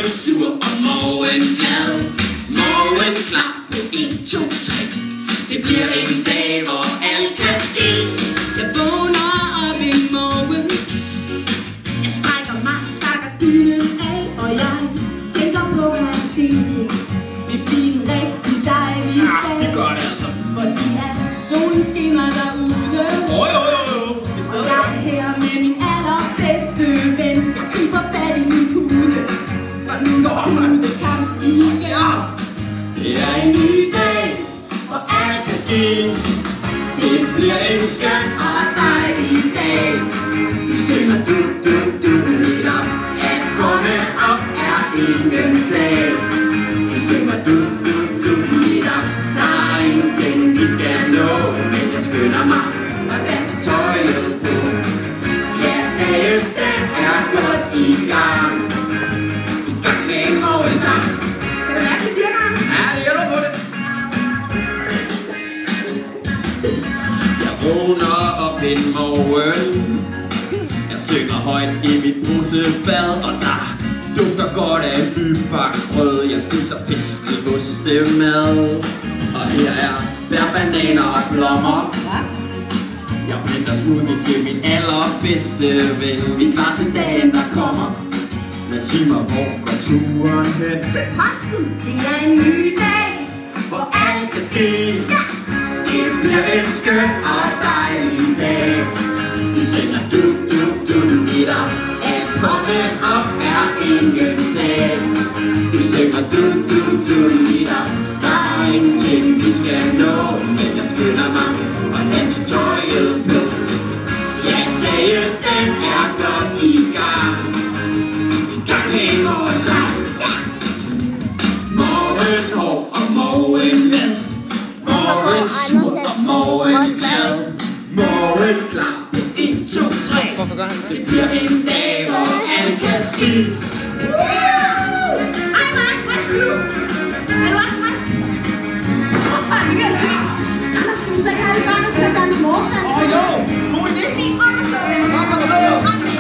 morgen sur og morgen glad. Morgen klar på 1, 2, 3. Det bliver en dag, hvor alt kan ske. Jeg vågner op en morgen. Jeg strækker mig, sparker dynen af. Og jeg tænker på, at det vil blive en rigtig dejlig dag. Det gør det altså. Fordi at solen skinner derude. Og jeg er her med min allerbedste ven. Jeg griber fat i min pude. For nu er pudekamp igen. Det er en ny dag, hvor alt kan ske. Det bliver en skøn og dejlig dag. Vi synger du, du, du lidt op. At komme op er ingen sag. Vi synger du, du, du lidt op. Der er ingenting vi skal nå. Men jeg skynder mig at vaske tøjet på. Ja, dagen den er godt i gang. I gang med en morgensang. Kan du mærke, det virker? Ja, det hjælper på det. Jeg vågner op en morgen. Jeg synger højt i mit brusebad. Og der dufter godt af nybagt brød. Jeg spiser fiskeostemad. Og her er bær, bananer og blommer. Jeg blender smoothie til min allerbedste ven. Vi er klar til dagen, der kommer. Men sig mig, hvor går turen hen? Til posten! Det er en ny dag, hvor alt kan ske. Det bliver en skøn og dejlig dag. Vi synger du, du, du, lidt op. At komme op er ingen sag. Vi synger du, du, du, lidt op. Der er ingenting vi skal nå. Men jeg skynder mig og vaske tøjet på. Ja, dagen den er godt i gang. I gang med en morgensang. Morgenhår og morgenmad. Morgen sur og morgen glad. Morgen klar på 1, 2, 3. Hvorfor gør han det? Det bliver en dag, hvor alt kan ske. Ej, Mark, hvad skal du? Er du også frisk? Det kan jeg se. Anders, skal vi så ikke have alle børnene til at danse morgendans? Jo, god idé. Skal vi underslå jer? Underslå. Okay,